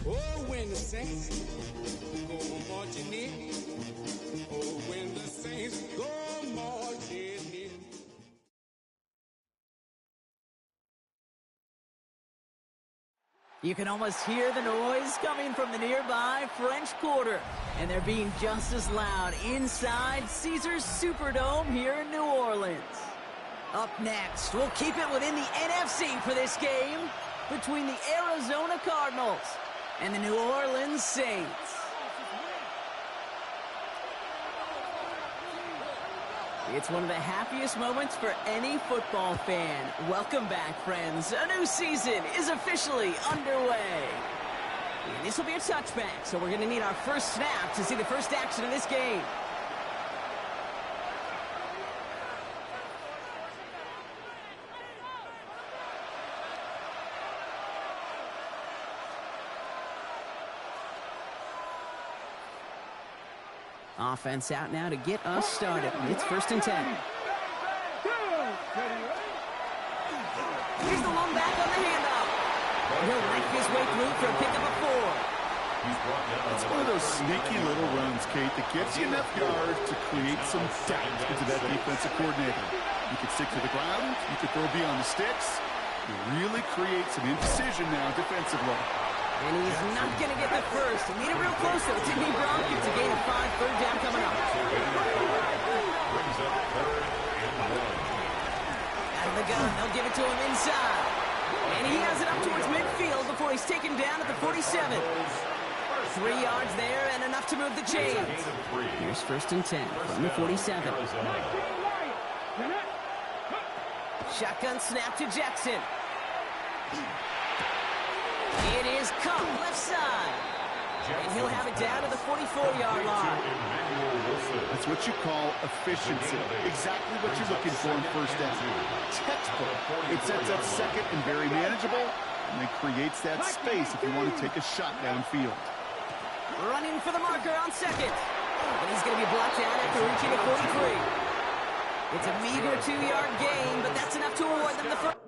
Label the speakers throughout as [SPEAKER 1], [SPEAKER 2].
[SPEAKER 1] Oh, when the saints go marching in. Oh, when the saints go marching in.
[SPEAKER 2] You can almost hear the noise coming from the nearby French Quarter. And they're being just as loud inside Caesars Superdome here in New Orleans. Up next, we'll keep it within the NFC for this game between the Arizona Cardinals and the New Orleans Saints. It's one of the happiest moments for any football fan. Welcome back, friends. A new season is officially underway. And this will be a touchback, so we're going to need our first snap to see the first action of this game. Offense out now to get us started. It's 1st and 10. Here's the long back on the handoff. He'll make his way through for a pickup of 4.
[SPEAKER 3] It's one of those sneaky little runs, Kate, that gets you enough yards to create some doubt into that defensive coordinator. You can stick to the ground. You can throw beyond the sticks. You really create some indecision now defensively.
[SPEAKER 2] And he's not going to get the first. He made it real close, though. It's Sydney Broncos. A gain of 5, 3rd down coming up. Out of the gun, they'll give it to him inside. And he has it up towards midfield before he's taken down at the 47. 3 yards there and enough to move the chains. Here's 1st and 10 from the 47. Shotgun snap to Jackson. It is Cup left side. And he'll have it down to the 44-yard line.
[SPEAKER 3] That's what you call efficiency. Exactly what you're looking for in 1st down. Textbook. It sets up 2nd and very manageable, and it creates that space if you want to take a shot downfield.
[SPEAKER 2] Running for the marker on 2nd. And he's going to be blocked out after reaching the 43. It's a meager 2-yard gain, but that's enough to award them the first.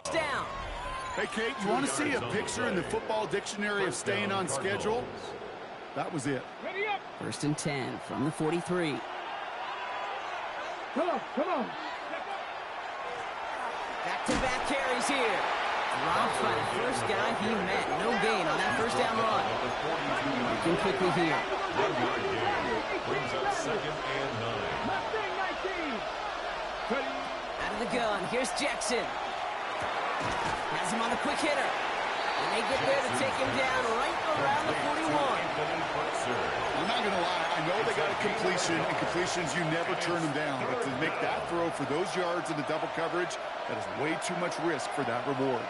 [SPEAKER 2] Down.
[SPEAKER 3] Hey, Kate, you want to see a picture in the football dictionary of staying on schedule? That was it.
[SPEAKER 2] 1st and 10 from the 43.
[SPEAKER 4] Come on.
[SPEAKER 2] Back-to-back carries here. Dropped by the first guy he met. No gain on that 1st down run. Looking quickly here.
[SPEAKER 5] Brings up 2nd and 9.
[SPEAKER 2] Out of the gun. Here's Jackson. Has him on the quick hitter. And they get there to take him down right around the 41.
[SPEAKER 3] I'm not going to lie. I know they got a completion, and completions, you never turn them down. But to make that throw for those yards in the double coverage, that is way too much risk for that reward.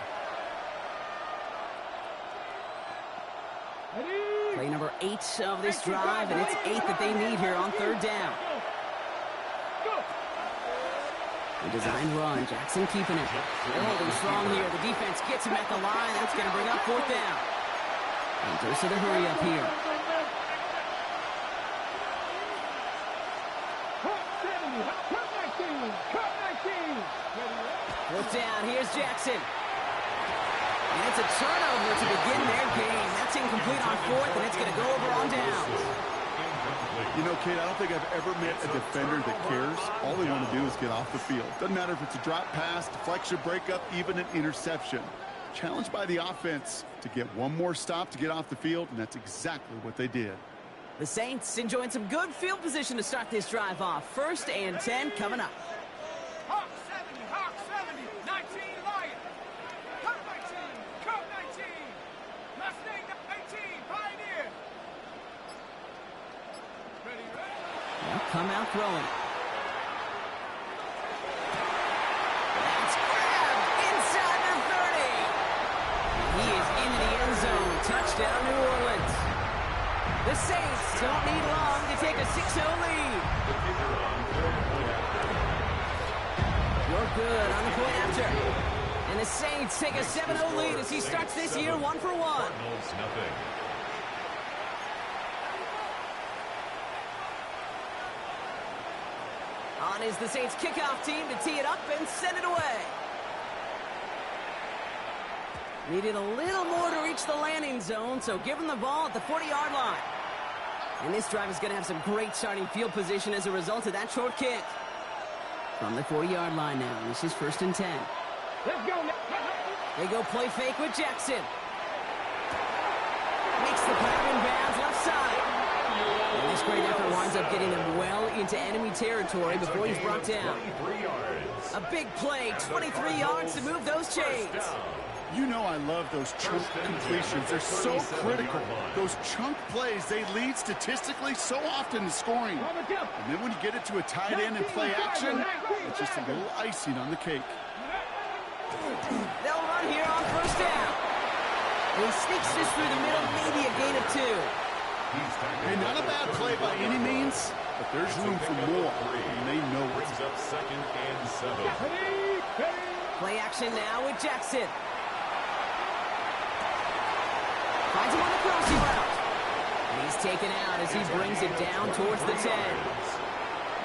[SPEAKER 2] Play number 8 of this drive, and it's 8 that they need here on 3rd down. The designed run, Jackson keeping it. They're holding strong here. The defense gets him at the line. That's going to bring up 4th down. And goes to the hurry up here. 4th down, here's Jackson. And it's a turnover to begin their game. That's incomplete on 4th, and it's going to go over on downs.
[SPEAKER 3] You know, Kate, I don't think I've ever met a defender that cares. All they want to do is get off the field. Doesn't matter if it's a drop pass, deflection, breakup, even an interception. Challenged by the offense to get one more stop to get off the field, and that's exactly what they did.
[SPEAKER 2] The Saints enjoying some good field position to start this drive off. 1st and 10 coming up.
[SPEAKER 4] Hawk 70, 19 Lion. Cup 19, Mustang 18, Pioneer.
[SPEAKER 2] They'll come out throwing. That's grabbed inside the 30. He is into the end zone. Touchdown, New Orleans. The Saints don't need long to take a 6-0 lead. You're good on the point after. And the Saints take a 7-0 lead as he starts this year 1-for-1.
[SPEAKER 5] Cardinals, nothing.
[SPEAKER 2] On is the Saints kickoff team to tee it up and send it away. Needed a little more to reach the landing zone, so give him the ball at the 40-yard line. And this drive is going to have some great starting field position as a result of that short kick. From the 40-yard line now, this is 1st and 10.
[SPEAKER 4] Let's go.
[SPEAKER 2] They go play fake with Jackson. Makes the grab in bounds left side. And this great effort winds up getting them well into enemy territory before he's brought down. A big play, 23 yards to move those chains.
[SPEAKER 3] You know I love those chunk completions. They're so critical. Those chunk plays, they lead statistically so often to scoring. And then when you get it to a tight end and play action, it's just a little icing on the cake.
[SPEAKER 2] They'll run here on 1st down. He sneaks this through the middle, maybe a gain of 2.
[SPEAKER 3] Hey, not a bad play by any means, but there's room for more, and they know it.
[SPEAKER 5] Brings up 2nd and 7.
[SPEAKER 2] Play action now with Jackson. Finds him on the crossing route. And he's taken out as he brings it down towards the 10.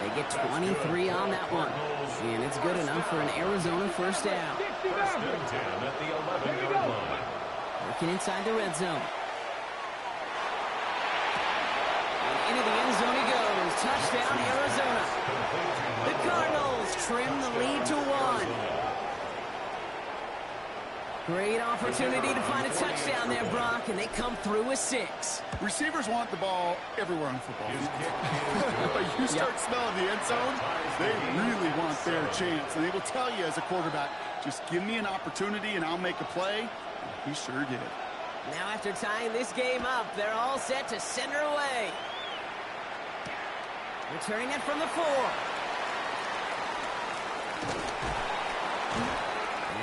[SPEAKER 2] They get 23 on that one. And it's good enough for an Arizona 1st down.
[SPEAKER 5] 1st and 10 at the 11-yard line.
[SPEAKER 2] Working inside the red zone. And into the end zone he goes. Touchdown, Arizona. The Cardinals trim the lead to 1. Great opportunity to find a touchdown there, Brock, and they come through with 6.
[SPEAKER 3] Receivers want the ball everywhere on the football field. But you start smelling the end zone, they really want their chance. And they will tell you as a quarterback, just give me an opportunity and I'll make a play. And he sure did.
[SPEAKER 2] Now after tying this game up, they're all set to send her away. Returning it from the 4.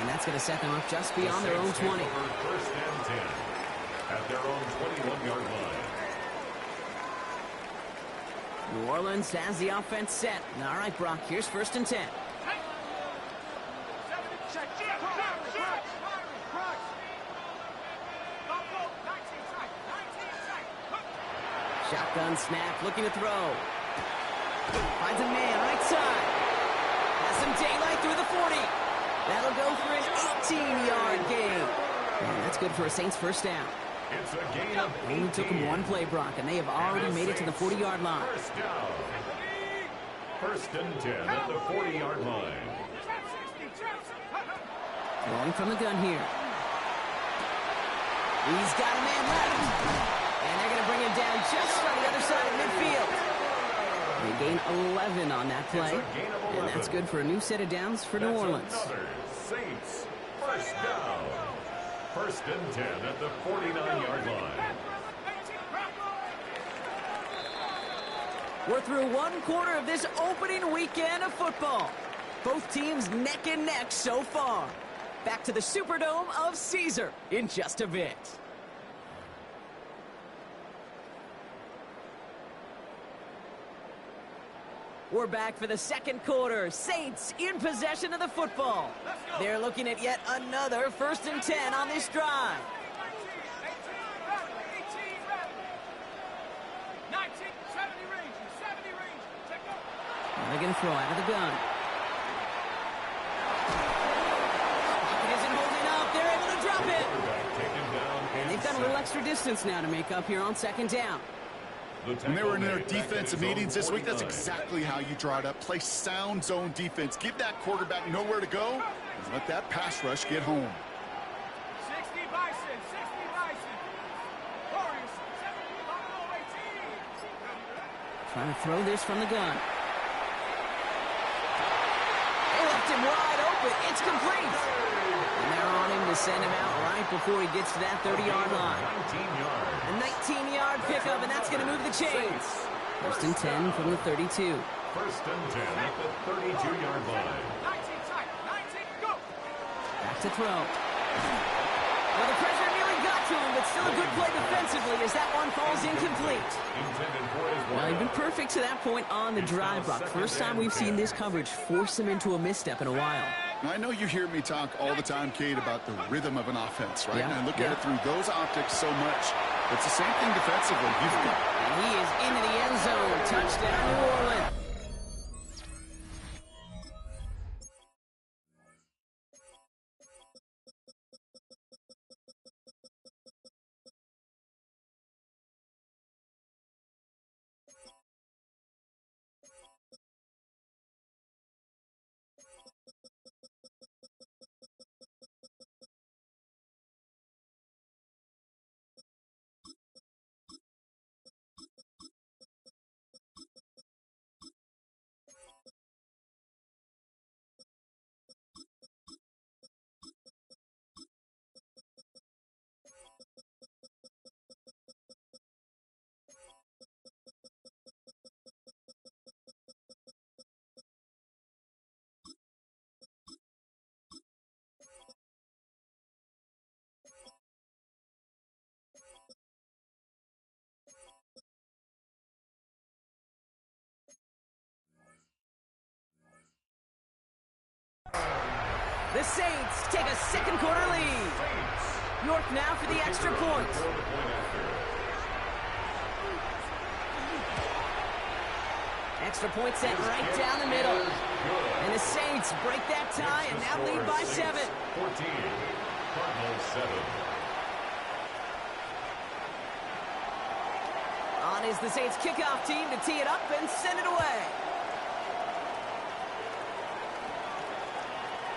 [SPEAKER 2] And that's going to set them up just beyond their own 20.
[SPEAKER 5] 1st and 10 at their own 21-yard line.
[SPEAKER 2] New Orleans has the offense set. All right, Brock, here's 1st and 10. Shotgun snap, looking to throw. Finds a man right side. Has some daylight through the 40. That'll go for an 18-yard gain. And that's good for a Saints 1st down.
[SPEAKER 5] It's a gain of 18.
[SPEAKER 2] Only took them one play, Brock, and they have already made it to the 40-yard line.
[SPEAKER 5] 1st down. 1st and 10 at the 40-yard line.
[SPEAKER 2] Throwing from the gun here. He's got a man left. And they're going to bring him down just on the other side of midfield. They gain 11 on that play. And that's good for a new set of downs for New Orleans.
[SPEAKER 5] Another Saints 1st down. 1st and 10 at the 49-yard line.
[SPEAKER 2] We're through one quarter of this opening weekend of football. Both teams neck and neck so far. Back to the Superdome of Caesar in just a bit. We're back for the 2nd quarter. Saints in possession of the football. They're looking at yet another 1st and 10 on this drive.
[SPEAKER 4] 19, 70 range, 70 range. Take go.
[SPEAKER 2] They're going to throw out of the gun. It isn't holding up. They're able to drop it. And they've got a little extra distance now to make up here on 2nd down.
[SPEAKER 3] When they were in their defensive meetings this week, that's exactly how you draw it up. Play sound zone defense. Give that quarterback nowhere to go and let that pass rush get home.
[SPEAKER 4] 60 Bison, 60 Bison. Warriors, 70 Buffalo 18.
[SPEAKER 2] Trying to throw this from the gun. They left him wide open. It's complete. And they're on him to send him out right before he gets to that 30-yard line.
[SPEAKER 5] 19 yards.
[SPEAKER 2] A 19-yard pickup, and that's going to move the chains. 1st and 10 from the 32.
[SPEAKER 5] 1st and 10 at the 32-yard line.
[SPEAKER 4] 19 tight, 19, go.
[SPEAKER 2] Back to throw. Well, the pressure nearly a good play defensively as that one falls incomplete. Well, he'd been perfect to that point on the drive, Buck. First time we've seen this coverage force him into a misstep in a while.
[SPEAKER 3] Now, I know you hear me talk all the time, Kate, about the rhythm of an offense, right?
[SPEAKER 2] Yeah,
[SPEAKER 3] And I look at it through those optics so much. It's the same thing defensively.
[SPEAKER 2] And he is into the end zone. Touchdown, New Orleans. The Saints take a second quarter lead. York now for the extra point. Extra point set right down the middle. And the Saints break that tie and now lead by 7.
[SPEAKER 5] 14, Cardinals 7.
[SPEAKER 2] On is the Saints kickoff team to tee it up and send it away.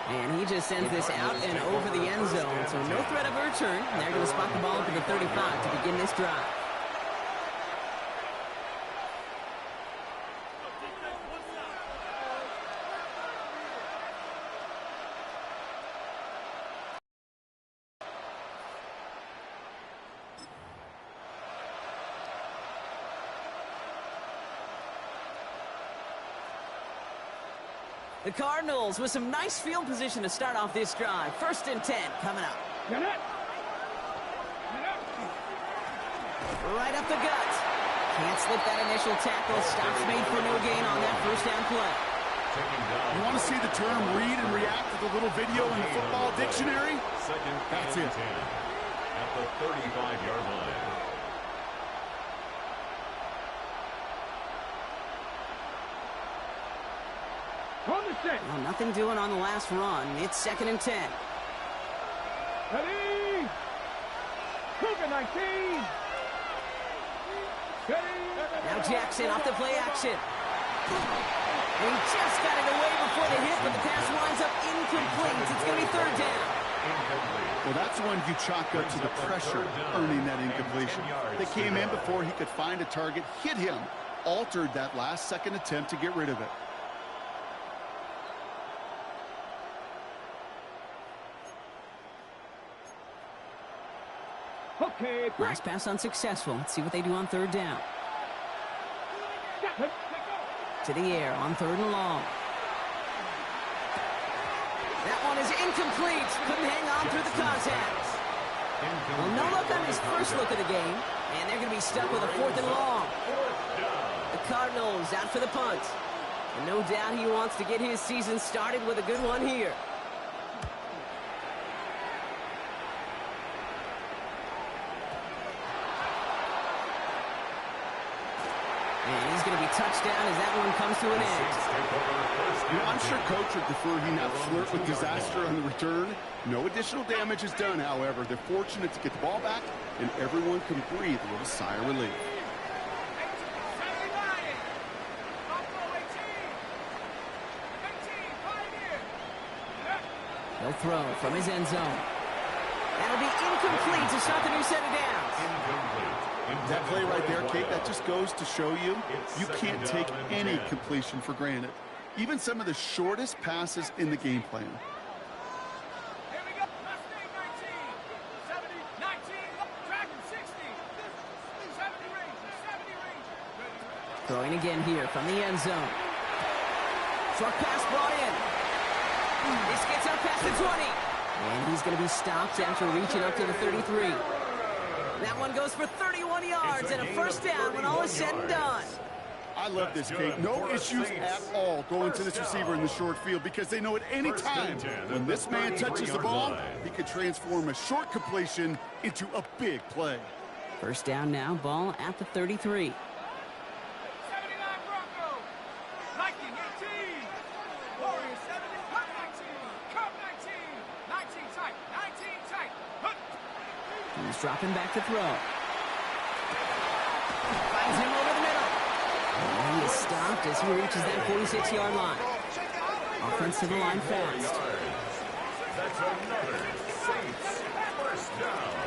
[SPEAKER 2] And he just sends this out and over the end zone. So no threat of a return. They're going to spot the ball up at the 35 to begin this drive. The Cardinals with some nice field position to start off this drive. 1st and 10 coming up. Right up the gut. Can't slip that initial tackle. Stops made for no gain on that first down play.
[SPEAKER 3] You want to see the term read and react to the little video in the football dictionary? That's it.
[SPEAKER 5] At the 35-yard line.
[SPEAKER 2] Well, nothing doing on the last run. It's 2nd and 10.
[SPEAKER 4] Ready? Cougar 19.
[SPEAKER 2] Now Jackson off the play action. And he just got it away before the hit, but the pass winds up incomplete. It's going to be 3rd down.
[SPEAKER 3] Well, that's when you chalk up to the pressure earning that incompletion. They came in before he could find a target, hit him, altered that last-second attempt to get rid of it.
[SPEAKER 4] Okay,
[SPEAKER 2] Last pass unsuccessful. Let's see what they do on 3rd down. To the air on 3rd and long. That one is incomplete. Couldn't hang on through the contact. Well, no luck on his first look of the game, and they're going to be stuck with a 4th and long. The Cardinals out for the punt. And no doubt he wants to get his season started with a good one here. And he's going to be touched down as that one comes to an end.
[SPEAKER 3] You know, I'm sure Coach would prefer he not flirt with disaster on the return. No additional damage is done, however. They're fortunate to get the ball back, and everyone can breathe a little sigh of relief.
[SPEAKER 2] He'll throw from his end zone. That'll be incomplete to start the new set of downs.
[SPEAKER 3] That play right there, Kate, that just goes to show you, you can't take any completion for granted. Even some of the shortest passes in the game plan.
[SPEAKER 4] Here we go. Mustang 19. 70, 19. Dragon 60. 70 range. 70 range.
[SPEAKER 2] Throwing again here from the end zone. Short pass brought in. This gets up past the 20. And he's going to be stopped after reaching up to the 33. That one goes for 31 yards and a first down when all is said and done.
[SPEAKER 3] I love this, Kate. No issues at all going to this receiver in the short field because they know at any time when this man touches the ball, he could transform a short completion into a big play.
[SPEAKER 2] First down now, ball at the 33.
[SPEAKER 4] 79 Broncos. Lightning 18. Warriors 70. Cut 19. Cut 19. 19 tight. 19 tight. Cut.
[SPEAKER 2] He's dropping back to throw. Finds him over the middle. And he is stopped as he reaches that 46-yard line. Offense to the line fast.
[SPEAKER 5] That's another Saints first down.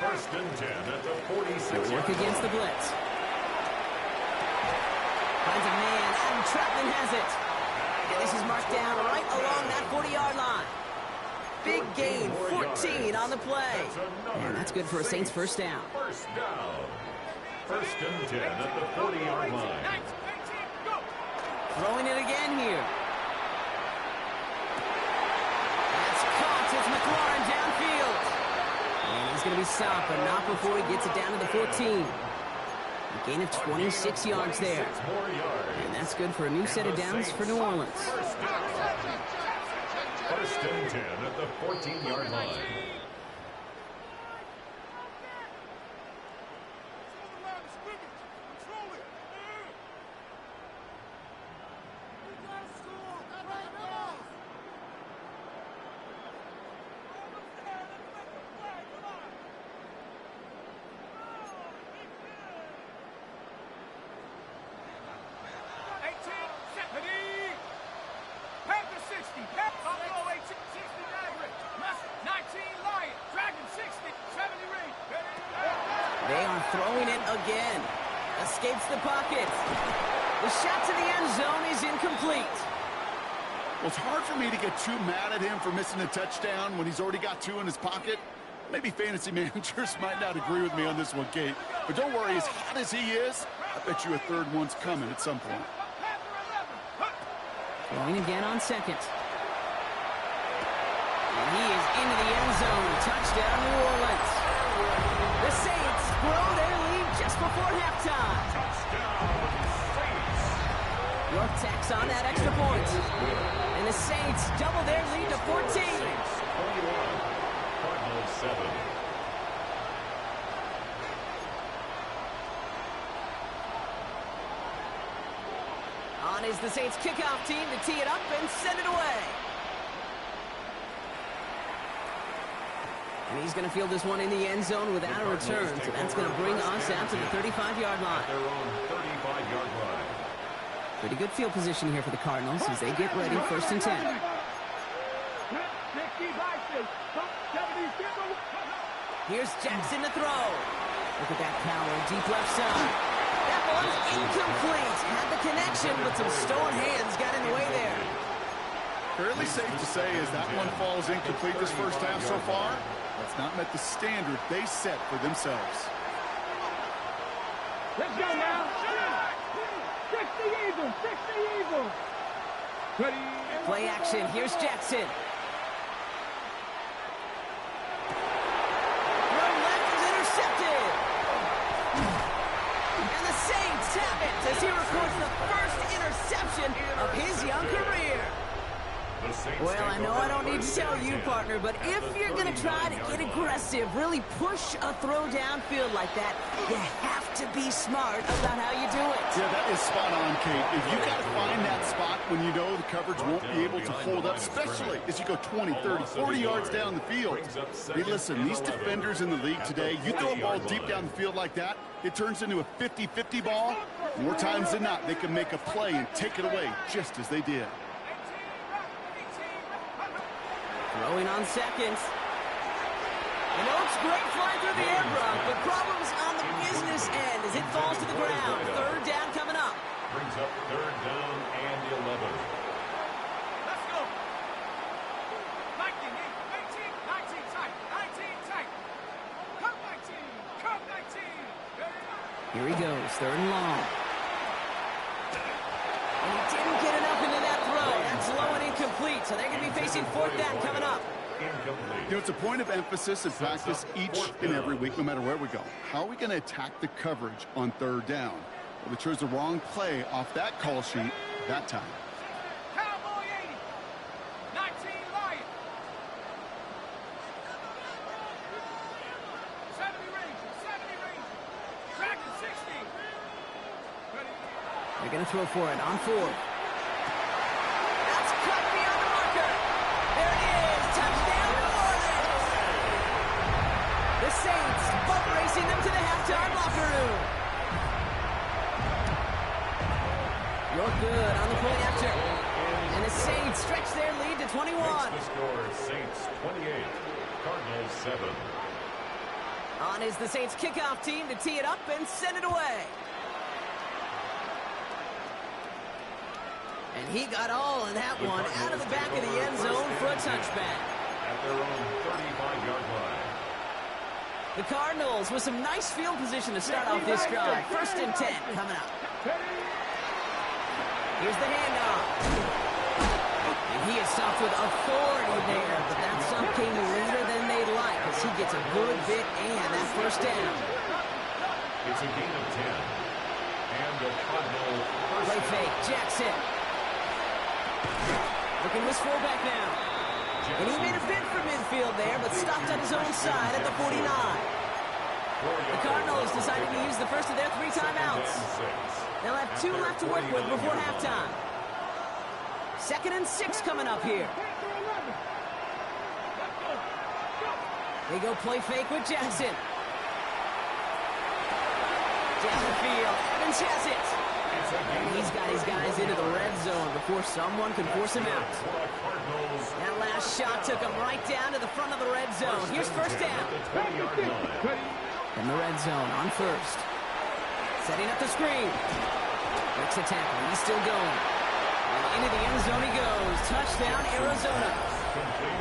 [SPEAKER 5] First and 10 at the 46.
[SPEAKER 2] Work against the blitz. Finds a man, and Troutman has it. And this is marked down right along that 40-yard line. Big gain, 14 on the play. And that's good for a Saints first down.
[SPEAKER 5] First down. First and 10 at the 40-yard line.
[SPEAKER 4] 19, go.
[SPEAKER 2] Throwing it again here. That's caught. It's McLaurin downfield. And he's going to be stopped, but not before he gets it down to the 14. A gain of 26 yards there. And that's good for a new set of downs for New Orleans.
[SPEAKER 5] First and 10 at the 14-yard line.
[SPEAKER 2] They are throwing it again. Escapes the pocket. The shot to the end zone is incomplete.
[SPEAKER 3] Well, it's hard for me to get too mad at him for missing a touchdown when he's already got two in his pocket. Maybe fantasy managers might not agree with me on this one, Kate. But don't worry, as hot as he is, I bet you a third one's coming at some point.
[SPEAKER 2] Throwing again on second. And he is into the end zone. Touchdown, New Orleans. The Saints grow their lead just before halftime.
[SPEAKER 5] Touchdown, Saints.
[SPEAKER 2] York tacks on that extra point. And the Saints double their lead to 14.
[SPEAKER 5] Saints 21, Cardinals 7.
[SPEAKER 2] On is the Saints kickoff team to tee it up and send it away. And he's going to field this one in the end zone without a return. So that's going to bring us out to the 35-yard line.
[SPEAKER 5] Their own 35-yard line.
[SPEAKER 2] Pretty good field position here for the Cardinals as they get ready, first and 10. Here's Jackson to throw. Look at that power, deep left side. That one's incomplete. Had the connection, but some stone hands got in the way there.
[SPEAKER 3] Fairly safe to say as that one falls incomplete this first half so far, that's not met the standard they set for themselves.
[SPEAKER 4] Let's go now. Fix the Eagles. Fix the Eagles. Ready.
[SPEAKER 2] Play action. Here's Jackson. Throw left is intercepted. And the Saints have it as he records the first interception of his young career. Well, I know I don't need to tell you, partner, but if you're going to try to get aggressive, really push a throw downfield like that, you have to be smart about how you do it.
[SPEAKER 3] Yeah, that is spot on, Kate. If you got to find that spot when you know the coverage won't be able to hold up, especially as you go 20, 30, 40 yards down the field. Hey, listen, these defenders in the league today, you throw a ball deep down the field like that, it turns into a 50-50 ball. More times than not, they can make a play and take it away just as they did.
[SPEAKER 2] Throwing on seconds. And Oaks great fly through the air, Brock, but problems on the business end as it falls to the ground. Third down coming up.
[SPEAKER 5] Brings up third down and 11.
[SPEAKER 4] Let's go. 19, 18, 19 tight. 19 tight. Cut 19. Cut 19.
[SPEAKER 2] Here he goes, third and long. And he didn't get enough into that throw. That's low and incomplete, so they're going to be facing fourth down coming up.
[SPEAKER 5] incomplete.
[SPEAKER 3] You know, it's a point of emphasis in practice each and every week, no matter where we go. How are we going to attack the coverage on third down? Well, they chose the wrong play off that call sheet that time.
[SPEAKER 4] Cowboy 80. 19 Lion. 70 Ranger. 70 Ranger. Track at 60. Ready?
[SPEAKER 2] They're going to throw for it on fourth. That's cut beyond the marker. There it is. Touchdown, New Orleans. The Saints boat racing them to the halftime locker room. You're good on the point after. And the Saints stretch their lead to 21.
[SPEAKER 5] Makes the score Saints 28, Cardinals 7.
[SPEAKER 2] On is the Saints kickoff team to tee it up and send it away. And he got all of that one out of the back of the end zone for a touchback.
[SPEAKER 5] At their own 35-yard line.
[SPEAKER 2] The Cardinals with some nice field position to start off this drive. 1st and 10 coming up. Here's the handoff. And he is stopped with authority there, but that stop came later than they'd like as he gets a good bit and that first down.
[SPEAKER 5] It's a gain of 10. And a Cardinal first
[SPEAKER 2] Play
[SPEAKER 5] down.
[SPEAKER 2] fake, Jackson. Looking this fullback now. And he made a bid for midfield there, but stopped on his own side at the 49. The Cardinals decided to use the first of their 3 timeouts. They'll have 2 left to work with before halftime. 2nd and 6 coming up here. They go play fake with Jackson. Down the field. Evans has it. And he's got his guys into the red zone before someone can force him out. That last shot took him right down to the front of the red zone. Here's first down. In the red zone on first. Setting up the screen. Breaks a tackle. He's still going. And into the end zone he goes. Touchdown, Arizona.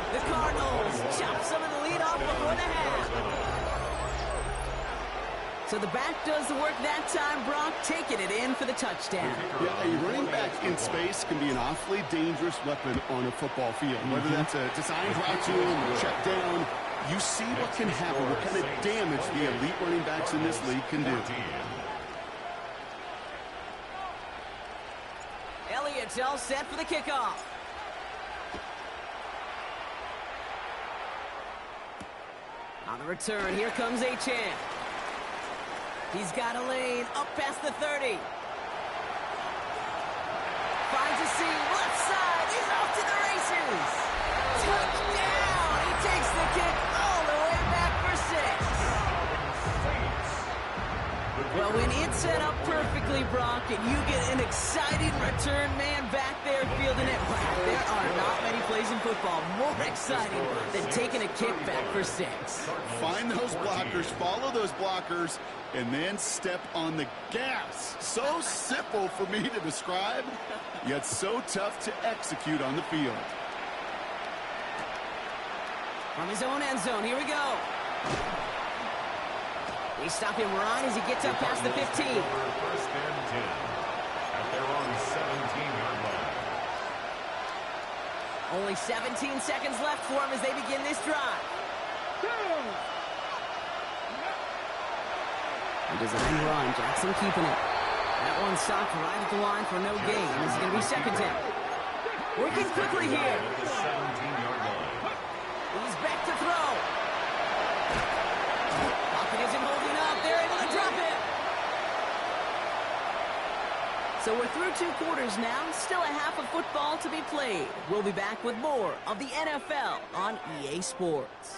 [SPEAKER 2] The Cardinals chop some of the lead off before the half. So the back does the work that time, Brock, taking it in for the touchdown.
[SPEAKER 3] Yeah, a running back in space can be an awfully dangerous weapon on a football field. Whether that's a designed route to him or check down, you see what can happen, what kind of damage the elite running backs in this league can do.
[SPEAKER 2] Elliott's all set for the kickoff. On the return, here comes Achane. He's got a lane up past the 30. Finds a seam, left side. He's off to the races. Touchdown! He takes the kick all the way back for 6. Well, when it's set up perfectly, Brock, and you get an exciting return man back there fielding it, wow, there are not many plays in football more exciting than taking a kick back for 6.
[SPEAKER 3] Find those blockers, follow those blockers, and then step on the gas. So simple for me to describe, yet so tough to execute on the field.
[SPEAKER 2] From his own end zone, here we go. They stop him right as he gets up past the 15.
[SPEAKER 5] 1st and 10 at their own 17-yard line.
[SPEAKER 2] Only 17 seconds left for him as they begin this drive. A design run, Jackson keeping it. That one stopped right at the line for no gain. This is going to be 2nd down. Working quickly here.
[SPEAKER 5] At the 17-yard line.
[SPEAKER 2] He's back to throw. Pocket isn't holding up. They're able to drop it. So we're through 2 quarters now. Still a half of football to be played. We'll be back with more of the NFL on EA Sports.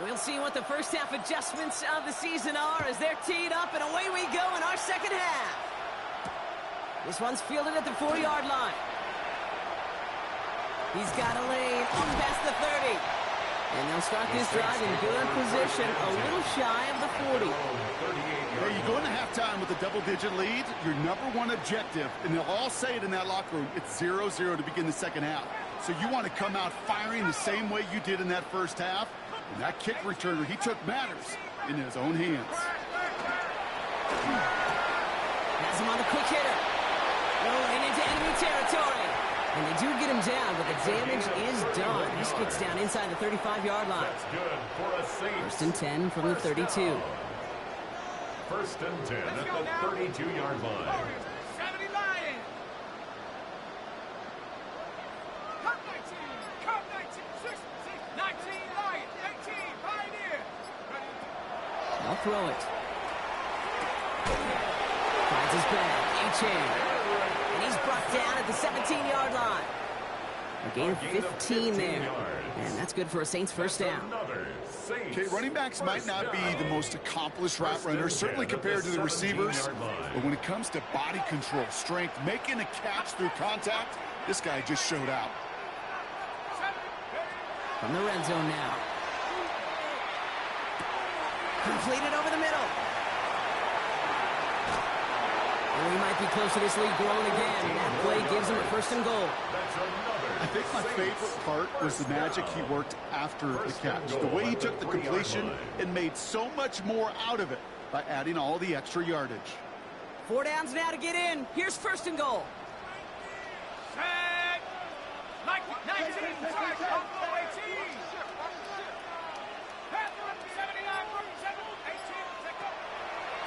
[SPEAKER 2] We'll see what the first half adjustments of the season are as they're teed up, and away we go in our second half. This one's fielded at the 4-yard line. He's got a lane up past the 30. And they'll start this drive in good position, a little shy of the 40.
[SPEAKER 3] Hey, you go into halftime with a double-digit lead, your #1 objective, and they'll all say it in that locker room, it's 0-0 to begin the second half. So you want to come out firing the same way you did in that first half. And that kick returner, he took matters in his own hands.
[SPEAKER 2] Has him on the quick hitter. Rolling into enemy territory. And they do get him down, but the damage is done. This gets down inside the 35-yard line.
[SPEAKER 5] That's good for a Saints.
[SPEAKER 2] First and 10 from the 32.
[SPEAKER 5] First and 10 at the 32-yard line.
[SPEAKER 4] Warriors, 70 Lions. Cup 19, Cup 19, 6, 19 Lions, 18 Pioneer.
[SPEAKER 2] I'll throw it. Finds his back. A-chain. And he's brought down at the 17-yard line. A gain of 15 there. And that's good for a Saints first down.
[SPEAKER 3] Okay, running backs might not be the most accomplished route runners, certainly compared to the receivers. But when it comes to body control, strength, making a catch through contact, this guy just showed out.
[SPEAKER 2] From the red zone now. Completed over the middle. And we might be close to this lead growing again. That play gives him a first and goal.
[SPEAKER 3] I think my favorite part was the magic he worked after the catch. The way he took the completion and made so much more out of it by adding all the extra yardage.
[SPEAKER 2] 4 downs now to get in. Here's first and goal.
[SPEAKER 4] Set. 19, 18. 79, 18.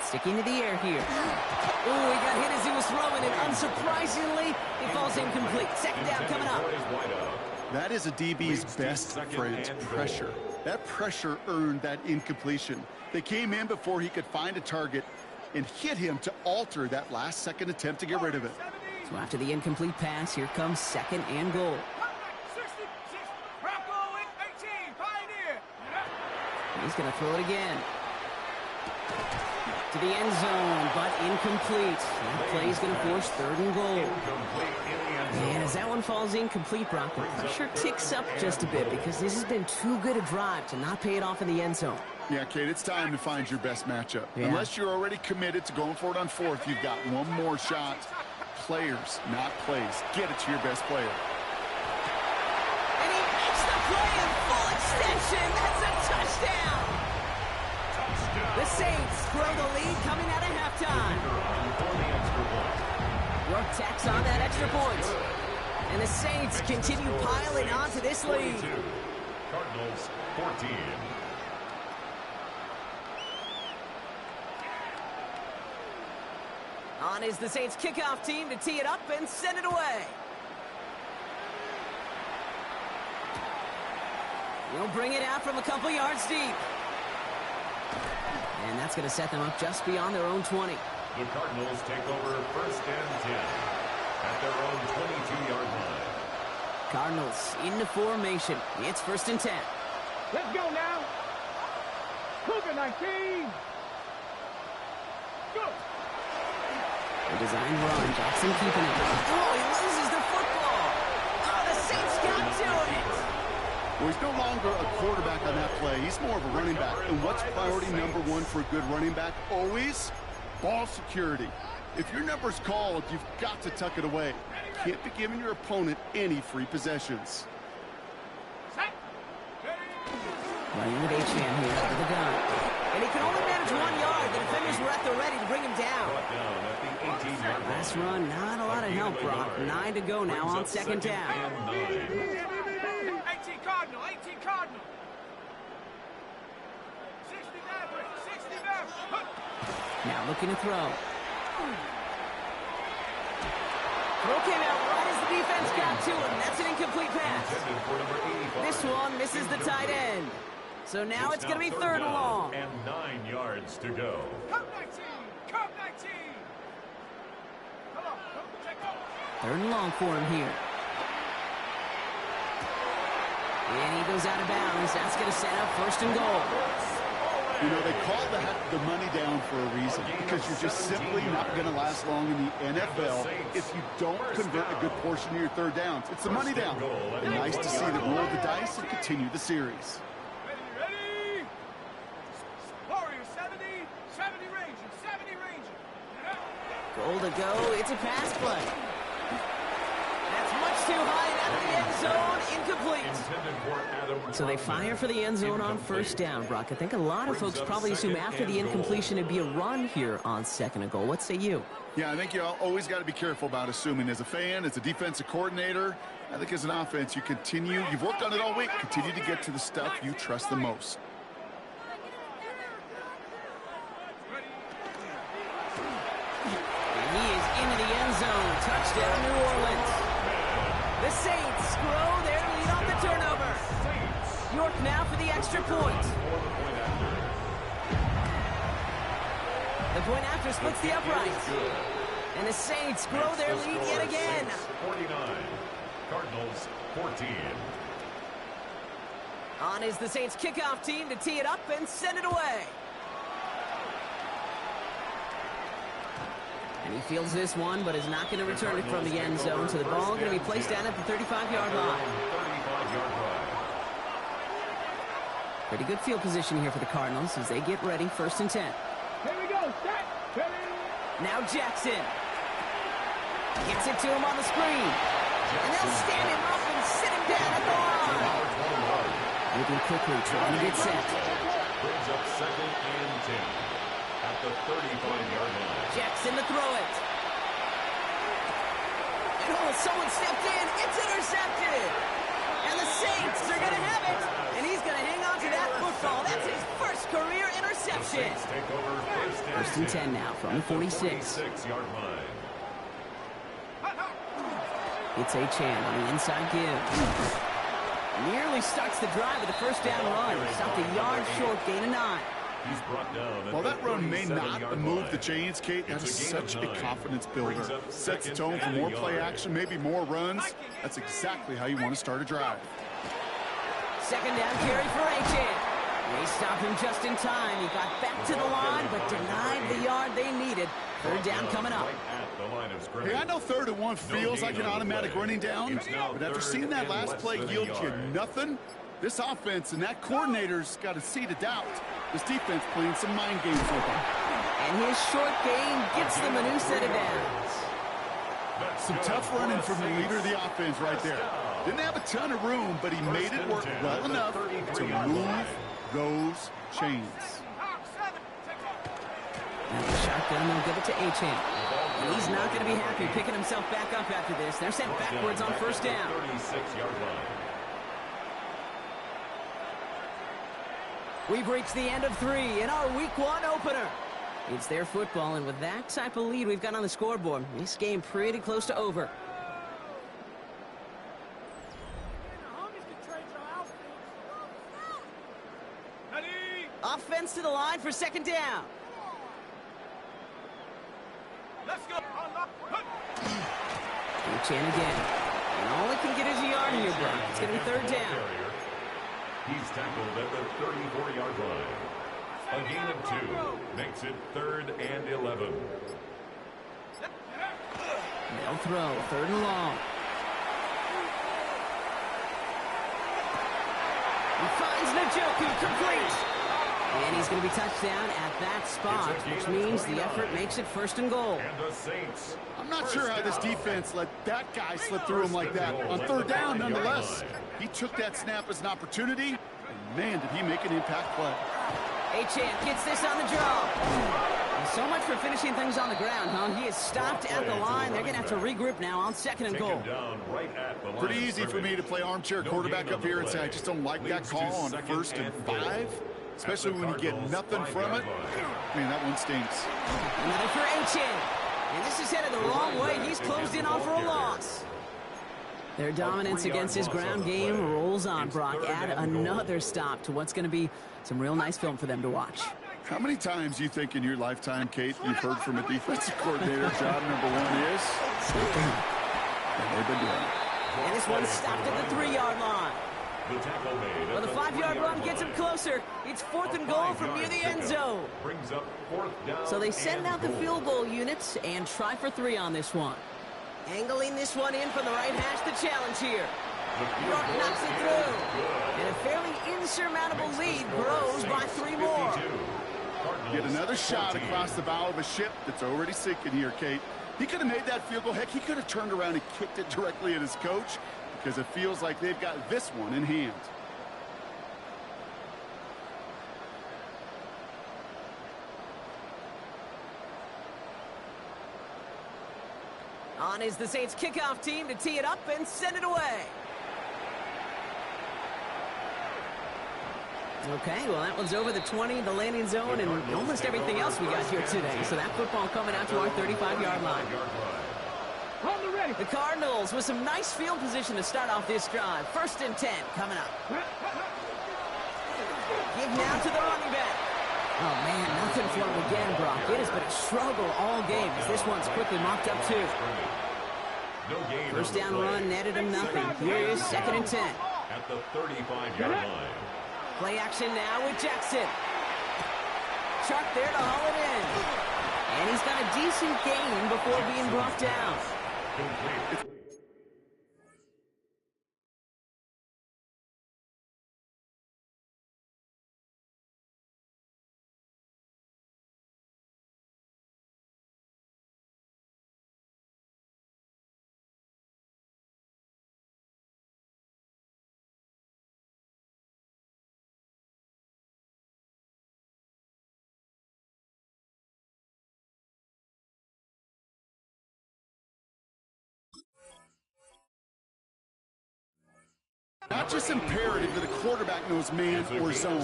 [SPEAKER 2] Sticking to the air here. Oh, he got hit as he was throwing it. Unsurprisingly, he falls incomplete. Second down coming up.
[SPEAKER 3] That is a DB's best friend, pressure. That pressure earned that incompletion. They came in before he could find a target and hit him to alter that last-second attempt to get rid of it.
[SPEAKER 2] So after the incomplete pass, here comes second and goal.
[SPEAKER 4] 66. Bronco 18. Pioneer.
[SPEAKER 2] He's going to throw it again. To the end zone, but incomplete. That play is going to force third and goal. And as that one falls incomplete, Brock, the pressure ticks up just a bit because this has been too good a drive to not pay it off in the end zone.
[SPEAKER 3] Yeah, Kate, it's time to find your best matchup.
[SPEAKER 2] Yeah.
[SPEAKER 3] Unless you're already committed to going for it on fourth, you've got one more shot. Players, not plays. Get it to your best player.
[SPEAKER 2] And he makes the play in full extension. That's a touchdown. The Saints grow the lead coming out of halftime. York tacks on that extra point. And the Saints continue piling on to this lead.
[SPEAKER 5] Cardinals 14.
[SPEAKER 2] On is the Saints kickoff team to tee it up and send it away. They'll bring it out from a couple yards deep. And that's going to set them up just beyond their own 20.
[SPEAKER 5] The Cardinals take over first and 10 at their own 22-yard line.
[SPEAKER 2] Cardinals into formation. It's first and 10.
[SPEAKER 4] Let's go now. Cougar 19. Go.
[SPEAKER 2] The designed run. Jackson keeping it. Oh, he loses the football. Oh, the Saints got to it.
[SPEAKER 3] Well, he's no longer a quarterback on that play. He's more of a running back. And what's priority number one for a good running back? Always ball security. If your number's called, you've got to tuck it away. Can't be giving your opponent any free possessions.
[SPEAKER 2] Running with H-Man here out of the gun. And he can only manage 1 yard. The defenders were at the ready to bring him down. Last run, not a lot of help, Brock. 9 to go now on second down.
[SPEAKER 4] 18 Cardinal, 18 Cardinal. 60 Maverick, 60 Maverick.
[SPEAKER 2] Now looking to throw. Throw came out right as the defense got to him. That's an incomplete pass. This one misses the tight end. So now it's going to be third and long.
[SPEAKER 5] And 9 yards to go.
[SPEAKER 4] Cup 19, Cup 19. Come on, take over.
[SPEAKER 2] Third and long for him here. And he goes out of bounds. That's going to set up first and goal.
[SPEAKER 3] You know, they call that the money down for a reason, because you're just simply not going to last long in the NFL if you don't convert a good portion of your third downs. It's the money down. And nice to see them roll the dice and continue the series.
[SPEAKER 4] Ready? Warriors 70, 70 Rangers, 70 Rangers.
[SPEAKER 2] Goal to go. It's a pass play. That's much too high and out of the end zone. Incomplete. So they fire for the end zone on first down, Brock. I think a lot of folks probably assume after the incompletion it'd be a run here on 2nd and goal. What say you?
[SPEAKER 3] Yeah, I think you always got to be careful about assuming. As a fan, as a defensive coordinator, I think as an offense, you've worked on it all week, continue to get to the stuff you trust the most.
[SPEAKER 2] And he is into the end zone. Touchdown, New Orleans. The Saints grow their lead on the turnover. York now for the extra point. The point after splits the uprights. And the Saints grow their lead yet again.
[SPEAKER 5] 49. Cardinals 14.
[SPEAKER 2] On is the Saints kickoff team to tee it up and send it away. And he fields this one, but is not going to return it from the end zone. So the ball going to be placed down at the 35-yard line.
[SPEAKER 5] 35-yard line.
[SPEAKER 2] Pretty good field position here for the Cardinals as they get ready. 1st and 10.
[SPEAKER 4] Here we go. Set. Ready.
[SPEAKER 2] Now Jackson. Gets it to him on the screen. And they'll stand him up and sit him down at the line. Moving quickly, trying to get set.
[SPEAKER 5] Brings up 2nd and 10 at the 35-yard line.
[SPEAKER 2] Jackson to throw it. And someone stepped in. It's intercepted. And the Saints are going to have it. And he's going to hang on to that football. That's his first career interception.
[SPEAKER 5] Take over
[SPEAKER 2] 1st and 10 now from the 46.
[SPEAKER 5] 46-yard line.
[SPEAKER 2] It's Achan on the inside give. Nearly starts the drive with a first down run. Stopped a yard short, gain of 9.
[SPEAKER 5] He's brought down.
[SPEAKER 3] While that run may not move the chains, Kate, that is such a confidence builder. Sets the tone for more play action, maybe more runs. That's exactly how you want to start a drive.
[SPEAKER 2] 2nd down carry for Achan. They stopped him just in time. He got back to the line, but denied the yard they needed. 3rd down coming up.
[SPEAKER 3] Hey, I know 3rd and 1 feels like an automatic running down, but after seeing that last play yield you nothing, this offense and that coordinator's got a seed of doubt. This defense playing some mind games with him.
[SPEAKER 2] And his short gain gets them a new set of downs.
[SPEAKER 3] Some tough running from the leader of the offense right there. Didn't have a ton of room, but he made it work well enough to move those chains.
[SPEAKER 2] And the shotgun, they'll give it to Achan. And he's not going to be happy picking himself back up after this. They're sent backwards on 1st down.
[SPEAKER 5] 36-yard line.
[SPEAKER 2] We've reached the end of 3 in our Week 1 opener. It's their football, and with that type of lead we've got on the scoreboard, this game pretty close to over. Offense to the line for 2nd down.
[SPEAKER 4] Let's go.
[SPEAKER 2] Achan again. And all it can get is a yard here, Brock. It's going to be 3rd down.
[SPEAKER 5] He's tackled at the 34-yard line. A gain of 2 makes it 3rd and 11.
[SPEAKER 2] They'll throw 3rd and long. He finds Njoku complete. And he's going to be touched down at that spot, which means the effort makes it 1st and goal.
[SPEAKER 5] And the Saints.
[SPEAKER 3] I'm not sure how this defense let that guy slip through him like that. On 3rd down, nonetheless, he took that snap as an opportunity, and man, did he make an impact play.
[SPEAKER 2] Achan gets this on the draw. And so much for finishing things on the ground, huh? He is stopped at the line. They're going to have to regroup now on 2nd and goal.
[SPEAKER 3] Pretty easy for me to play armchair quarterback up here and say I just don't like that call on 1st and 5. Especially when you get nothing from it. Man, that one stinks.
[SPEAKER 2] Another for Achan. And this is headed the wrong way. He's closed in on for a loss. Their dominance against his ground game rolls on, Brock. Add another stop to what's going to be some real nice film for them to watch.
[SPEAKER 3] How many times do you think in your lifetime, Kate, you've heard from a defensive coordinator, job number 1 is? And they've been doing it.
[SPEAKER 2] And this one's stopped at the 3-yard line. Well, the 5-yard run gets him closer. It's 4th and goal from near the end zone. So they send out the field goal units and try for 3 on this one. Angling this one in from the right hash, the challenge here. York knocks it through. And a fairly insurmountable lead grows by 3 more.
[SPEAKER 3] Get another shot across the bow of a ship that's already sinking here, Kate. He could have made that field goal. Heck, he could have turned around and kicked it directly at his coach because it feels like they've got this one in hand.
[SPEAKER 2] On is the Saints kickoff team to tee it up and send it away. Okay, well, that one's over the 20, the landing zone, and almost everything else we got here today. So that football coming out to our 35-yard line. The Cardinals with some nice field position to start off this drive. 1st and 10 coming up. Give now to the running back. Oh, man, nothing for him again, Brock. It has been a struggle all game as this one's quickly mocked up, too. First down run netted him nothing. Here is 2nd and 10.
[SPEAKER 5] At the 35-yard line.
[SPEAKER 2] Play action now with Jackson. Chuck there to haul it in. And he's got a decent gain before being brought down.
[SPEAKER 5] Complete.
[SPEAKER 3] Not just imperative that a quarterback knows man or zone.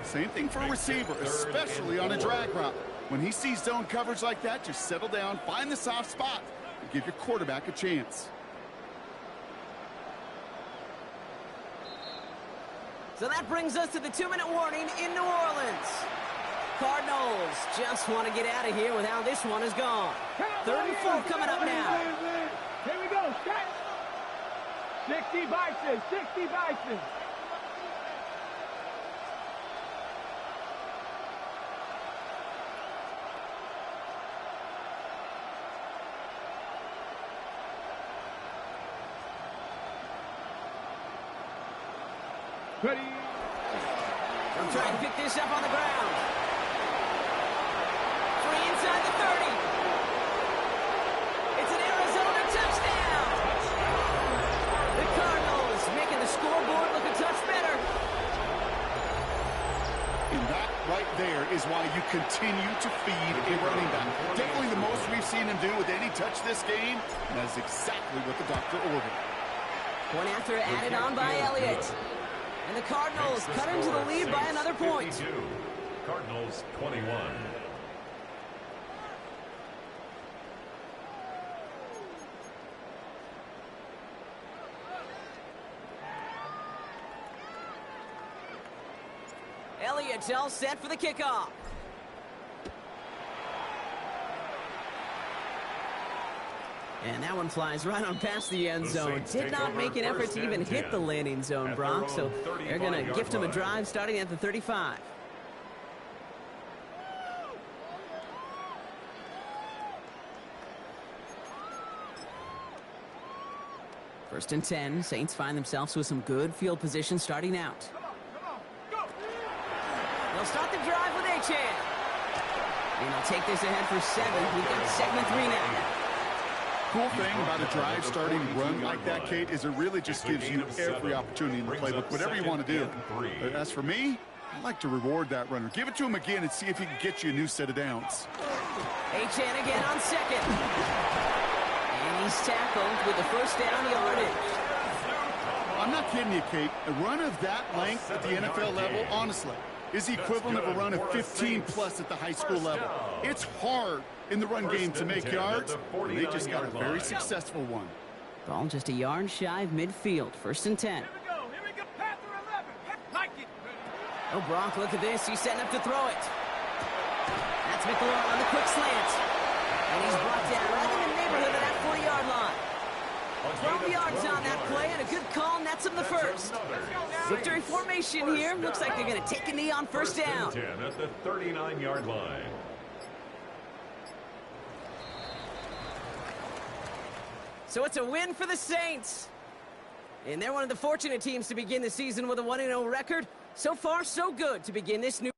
[SPEAKER 3] Same thing for a receiver, especially on a drag route. When he sees zone coverage like that, just settle down, find the soft spot, and give your quarterback a chance.
[SPEAKER 2] So that brings us to the 2-minute warning in New Orleans. Cardinals just want to get out of here with how this one is gone. 3rd and 4 coming up now.
[SPEAKER 4] Here we go, set. 60 Bison, 60 Bison. Ready.
[SPEAKER 2] They'll try and pick this up on the ground. Free inside the 30. It's an Arizona touchdown. The Cardinals making the scoreboard look a touch better.
[SPEAKER 3] And that right there is why you continue to feed a running back. Definitely the most we've seen him do with any touch this game. And that is exactly what the doctor ordered.
[SPEAKER 2] Point after added on by Elliott. And the Cardinals cut into the lead by another point.
[SPEAKER 5] 52. Cardinals 21.
[SPEAKER 2] Elliott's all set for the kickoff. And that one flies right on past the end zone. Did not make an effort to even hit the landing zone, Brock. So they're going to gift him a drive starting at the 35. First and 10. Saints find themselves with some good field position starting out. They'll start the drive with Achane. And they'll take this ahead for 7. We've got segment 3 now.
[SPEAKER 3] Cool thing about a drive starting run like that, Kate, is it really just gives you every opportunity in the playbook, whatever you want to do. But as for me, I like to reward that runner. Give it to him again and see if he can get you a new set of downs.
[SPEAKER 2] Achane again on 2nd. And he's tackled with the first down yardage.
[SPEAKER 3] I'm not kidding you, Kate. A run of that length at the NFL level, honestly, is the equivalent of a run of 15+ at the high school level. It's hard in the run game to make yards, and they just got a very successful one.
[SPEAKER 2] Ball just a yard shy of midfield. 1st and 10.
[SPEAKER 4] Here we go. Panther 11. Like it.
[SPEAKER 2] Oh, Brock, look at this. He's setting up to throw it. That's McLaurin on the quick slant. And he's brought down right in the neighborhood of that 40-yard line. 12 yards on that play, and a good call nets him the first. Victory formation here. Looks like they're going to take a knee on first down.
[SPEAKER 5] 10 at the 39-yard line.
[SPEAKER 2] So it's a win for the Saints.
[SPEAKER 6] And they're one of the fortunate teams to begin the season with a 1-0 record. So far, so good to begin this new